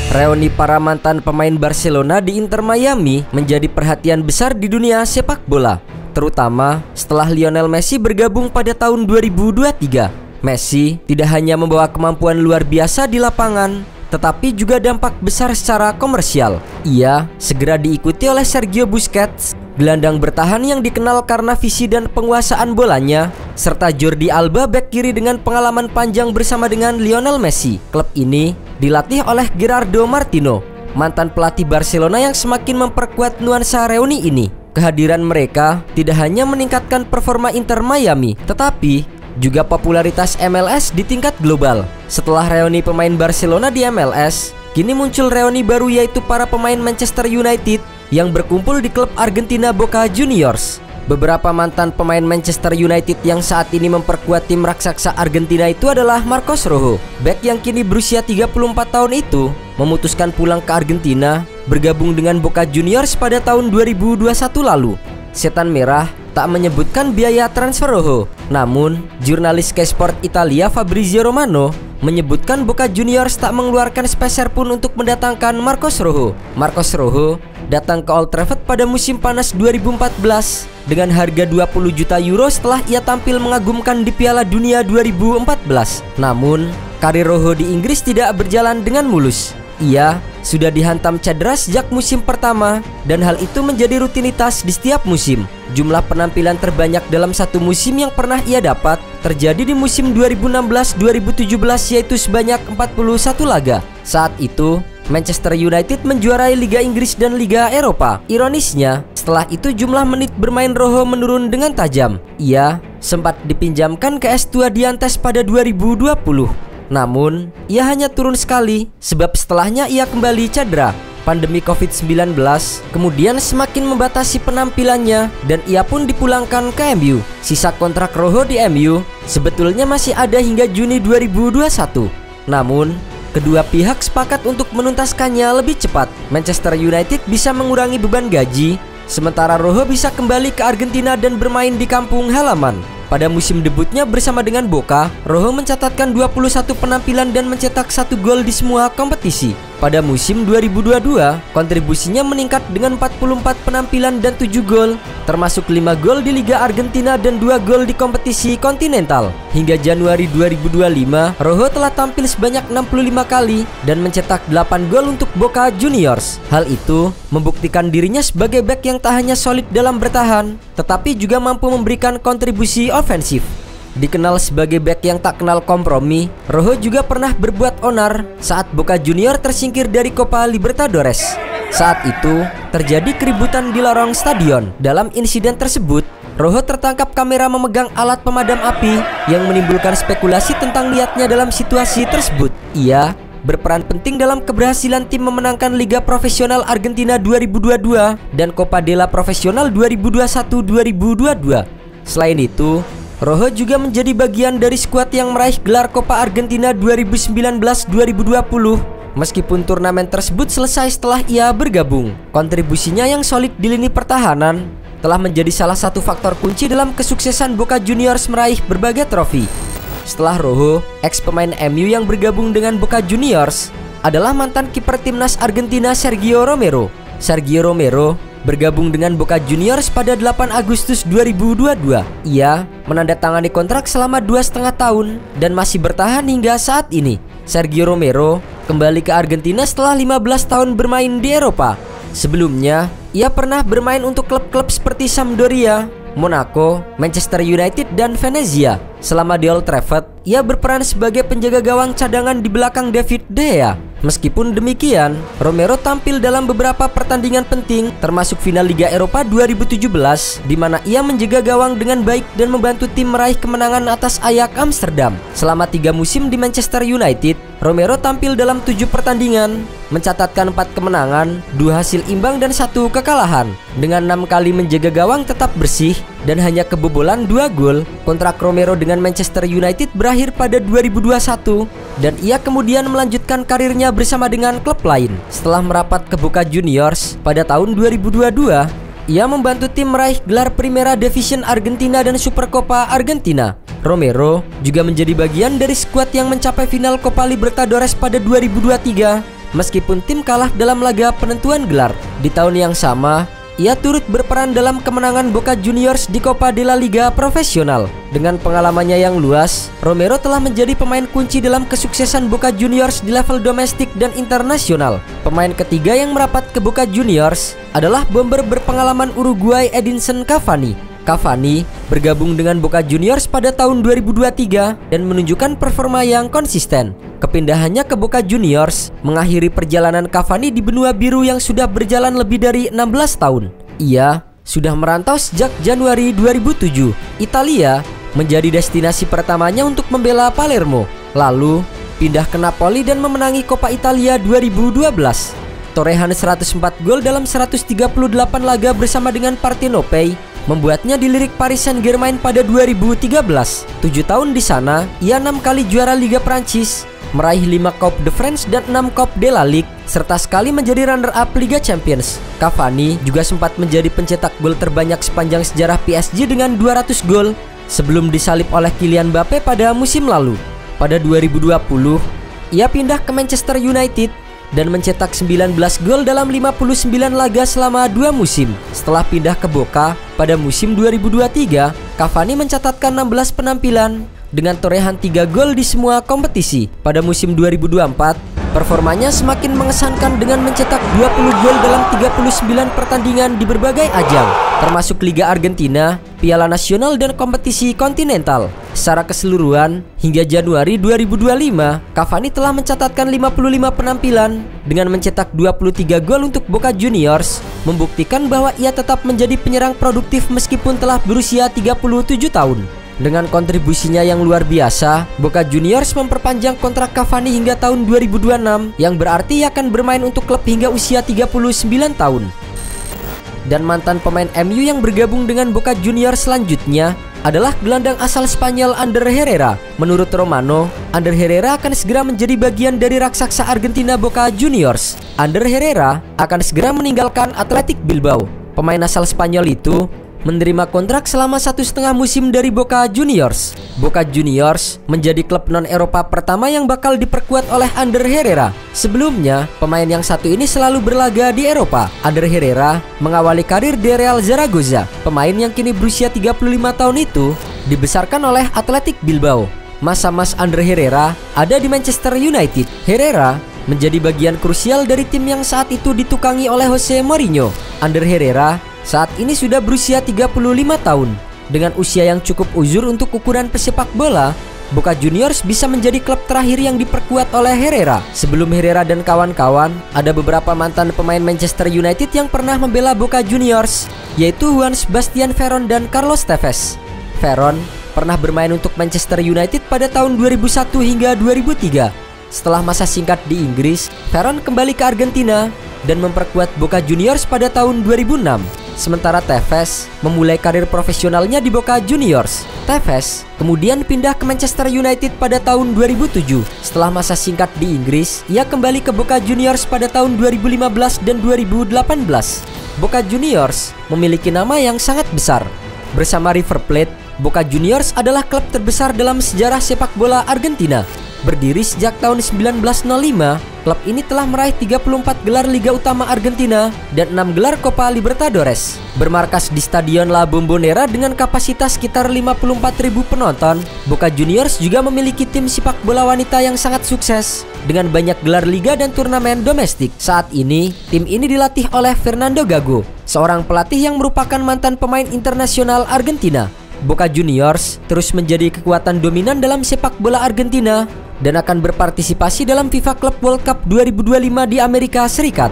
Reuni para mantan pemain Barcelona di Inter Miami menjadi perhatian besar di dunia sepak bola, terutama setelah Lionel Messi bergabung pada tahun 2023. Messi tidak hanya membawa kemampuan luar biasa di lapangan, tetapi juga dampak besar secara komersial. Ia segera diikuti oleh Sergio Busquets, gelandang bertahan yang dikenal karena visi dan penguasaan bolanya, serta Jordi Alba, bek kiri dengan pengalaman panjang bersama dengan Lionel Messi. Klub ini dilatih oleh Gerardo Martino, mantan pelatih Barcelona yang semakin memperkuat nuansa reuni ini. Kehadiran mereka tidak hanya meningkatkan performa Inter Miami, tetapi juga popularitas MLS di tingkat global. Setelah reuni pemain Barcelona di MLS, kini muncul reuni baru, yaitu para pemain Manchester United yang berkumpul di klub Argentina Boca Juniors. Beberapa mantan pemain Manchester United yang saat ini memperkuat tim raksasa Argentina itu adalah Marcos Rojo. Bek yang kini berusia 34 tahun itu memutuskan pulang ke Argentina, bergabung dengan Boca Juniors pada tahun 2021 lalu. Setan Merah tak menyebutkan biaya transfer Rojo, namun jurnalis Sky Sport Italia Fabrizio Romano menyebutkan Boca Juniors tak mengeluarkan sepeser pun untuk mendatangkan Marcos Rojo. Marcos Rojo datang ke Old Trafford pada musim panas 2014 dengan harga 20 juta euro setelah ia tampil mengagumkan di Piala Dunia 2014. Namun, karir Rojo di Inggris tidak berjalan dengan mulus. Ia sudah dihantam cedera sejak musim pertama, dan hal itu menjadi rutinitas di setiap musim. Jumlah penampilan terbanyak dalam satu musim yang pernah ia dapat terjadi di musim 2016-2017, yaitu sebanyak 41 laga. Saat itu Manchester United menjuarai Liga Inggris dan Liga Eropa. Ironisnya, setelah itu jumlah menit bermain Rojo menurun dengan tajam. Ia sempat dipinjamkan ke Estudiantes pada 2020. Namun, ia hanya turun sekali sebab setelahnya ia kembali cedera. Pandemi COVID-19 kemudian semakin membatasi penampilannya dan ia pun dipulangkan ke MU. Sisa kontrak Rojo di MU sebetulnya masih ada hingga Juni 2021. Namun, kedua pihak sepakat untuk menuntaskannya lebih cepat. Manchester United bisa mengurangi beban gaji, sementara Rojo bisa kembali ke Argentina dan bermain di kampung halaman. Pada musim debutnya bersama dengan Boca, Rojo mencatatkan 21 penampilan dan mencetak 1 gol di semua kompetisi. Pada musim 2022, kontribusinya meningkat dengan 44 penampilan dan 7 gol, termasuk 5 gol di Liga Argentina dan 2 gol di kompetisi kontinental. Hingga Januari 2025, Rojo telah tampil sebanyak 65 kali dan mencetak 8 gol untuk Boca Juniors. Hal itu membuktikan dirinya sebagai bek yang tak hanya solid dalam bertahan, tetapi juga mampu memberikan kontribusi ofensif. Dikenal sebagai bek yang tak kenal kompromi, Rojo juga pernah berbuat onar saat Boca Junior tersingkir dari Copa Libertadores. Saat itu terjadi keributan di lorong stadion. Dalam insiden tersebut, Rojo tertangkap kamera memegang alat pemadam api yang menimbulkan spekulasi tentang niatnya dalam situasi tersebut. Ia berperan penting dalam keberhasilan tim memenangkan Liga Profesional Argentina 2022 dan Copa Della Profesional 2021-2022. Selain itu, Rojo juga menjadi bagian dari skuad yang meraih gelar Copa Argentina 2019-2020. Meskipun turnamen tersebut selesai setelah ia bergabung, kontribusinya yang solid di lini pertahanan telah menjadi salah satu faktor kunci dalam kesuksesan Boca Juniors meraih berbagai trofi. Setelah Rojo, ex pemain MU yang bergabung dengan Boca Juniors adalah mantan kiper timnas Argentina Sergio Romero. Sergio Romero bergabung dengan Boca Juniors pada 8 Agustus 2022. Ia menandatangani kontrak selama 2,5 tahun dan masih bertahan hingga saat ini. Sergio Romero kembali ke Argentina setelah 15 tahun bermain di Eropa. Sebelumnya, ia pernah bermain untuk klub-klub seperti Sampdoria, Monaco, Manchester United, dan Venezia. Selama di Old Trafford, ia berperan sebagai penjaga gawang cadangan di belakang David De Gea. Meskipun demikian, Romero tampil dalam beberapa pertandingan penting, termasuk final Liga Eropa 2017, di mana ia menjaga gawang dengan baik dan membantu tim meraih kemenangan atas Ajax Amsterdam. Selama 3 musim di Manchester United, Romero tampil dalam 7 pertandingan, mencatatkan 4 kemenangan, 2 hasil imbang dan 1 kekalahan. Dengan 6 kali menjaga gawang tetap bersih dan hanya kebobolan 2 gol, kontrak Romero dengan Manchester United berakhir pada 2021 dan ia kemudian melanjutkan karirnya bersama dengan klub lain. Setelah merapat ke Boca Juniors pada tahun 2022, ia membantu tim meraih gelar Primera Division Argentina dan Supercopa Argentina. Romero juga menjadi bagian dari skuad yang mencapai final Copa Libertadores pada 2023 meskipun tim kalah dalam laga penentuan gelar. Di tahun yang sama, ia turut berperan dalam kemenangan Boca Juniors di Copa de la Liga Profesional. Dengan pengalamannya yang luas, Romero telah menjadi pemain kunci dalam kesuksesan Boca Juniors di level domestik dan internasional. Pemain ketiga yang merapat ke Boca Juniors adalah bomber berpengalaman Uruguay Edinson Cavani. Cavani bergabung dengan Boca Juniors pada tahun 2023 dan menunjukkan performa yang konsisten. Kepindahannya ke Boca Juniors mengakhiri perjalanan Cavani di benua biru yang sudah berjalan lebih dari 16 tahun. Ia sudah merantau sejak Januari 2007. Italia menjadi destinasi pertamanya untuk membela Palermo, lalu pindah ke Napoli dan memenangi Coppa Italia 2012. Torehan 104 gol dalam 138 laga bersama dengan Partenopei membuatnya dilirik Paris Saint-Germain pada 2013. 7 tahun di sana, ia 6 kali juara Liga Prancis, meraih 5 Coupe de France dan 6 Coupe de la Ligue, serta sekali menjadi runner-up Liga Champions. Cavani juga sempat menjadi pencetak gol terbanyak sepanjang sejarah PSG dengan 200 gol sebelum disalip oleh Kylian Mbappe pada musim lalu. Pada 2020, ia pindah ke Manchester United dan mencetak 19 gol dalam 59 laga selama 2 musim. Setelah pindah ke Boca pada musim 2023, Cavani mencatatkan 16 penampilan dengan torehan 3 gol di semua kompetisi. Pada musim 2024, performanya semakin mengesankan dengan mencetak 20 gol dalam 39 pertandingan di berbagai ajang, termasuk Liga Argentina, Piala Nasional dan kompetisi kontinental. Secara keseluruhan, hingga Januari 2025, Cavani telah mencatatkan 55 penampilan dengan mencetak 23 gol untuk Boca Juniors, membuktikan bahwa ia tetap menjadi penyerang produktif meskipun telah berusia 37 tahun. Dengan kontribusinya yang luar biasa, Boca Juniors memperpanjang kontrak Cavani hingga tahun 2026, yang berarti ia akan bermain untuk klub hingga usia 39 tahun. Dan mantan pemain MU yang bergabung dengan Boca Juniors selanjutnya adalah gelandang asal Spanyol Ander Herrera. Menurut Romano, Ander Herrera akan segera menjadi bagian dari raksasa Argentina Boca Juniors. Ander Herrera akan segera meninggalkan Athletic Bilbao. Pemain asal Spanyol itu menerima kontrak selama 1,5 musim dari Boca Juniors. Boca Juniors menjadi klub non-Eropa pertama yang bakal diperkuat oleh Ander Herrera. Sebelumnya, pemain yang satu ini selalu berlaga di Eropa. Ander Herrera mengawali karir di Real Zaragoza. Pemain yang kini berusia 35 tahun itu dibesarkan oleh Athletic Bilbao. Masa Mas Ander Herrera ada di Manchester United. Herrera menjadi bagian krusial dari tim yang saat itu ditukangi oleh Jose Mourinho. Ander Herrera saat ini sudah berusia 35 tahun. Dengan usia yang cukup uzur untuk ukuran pesepak bola, Boca Juniors bisa menjadi klub terakhir yang diperkuat oleh Herrera. Sebelum Herrera dan kawan-kawan, ada beberapa mantan pemain Manchester United yang pernah membela Boca Juniors, yaitu Juan Sebastian Veron dan Carlos Tevez. Veron pernah bermain untuk Manchester United pada tahun 2001 hingga 2003. Setelah masa singkat di Inggris, Veron kembali ke Argentina dan memperkuat Boca Juniors pada tahun 2006. Sementara Tevez memulai karir profesionalnya di Boca Juniors. Tevez kemudian pindah ke Manchester United pada tahun 2007. Setelah masa singkat di Inggris, ia kembali ke Boca Juniors pada tahun 2015 dan 2018. Boca Juniors memiliki nama yang sangat besar. Bersama River Plate, Boca Juniors adalah klub terbesar dalam sejarah sepak bola Argentina. Berdiri sejak tahun 1905, klub ini telah meraih 34 gelar Liga Utama Argentina dan 6 gelar Copa Libertadores. Bermarkas di Stadion La Bombonera dengan kapasitas sekitar 54.000 penonton, Boca Juniors juga memiliki tim sepak bola wanita yang sangat sukses dengan banyak gelar liga dan turnamen domestik. Saat ini, tim ini dilatih oleh Fernando Gago, seorang pelatih yang merupakan mantan pemain internasional Argentina. Boca Juniors terus menjadi kekuatan dominan dalam sepak bola Argentina dan akan berpartisipasi dalam FIFA Club World Cup 2025 di Amerika Serikat.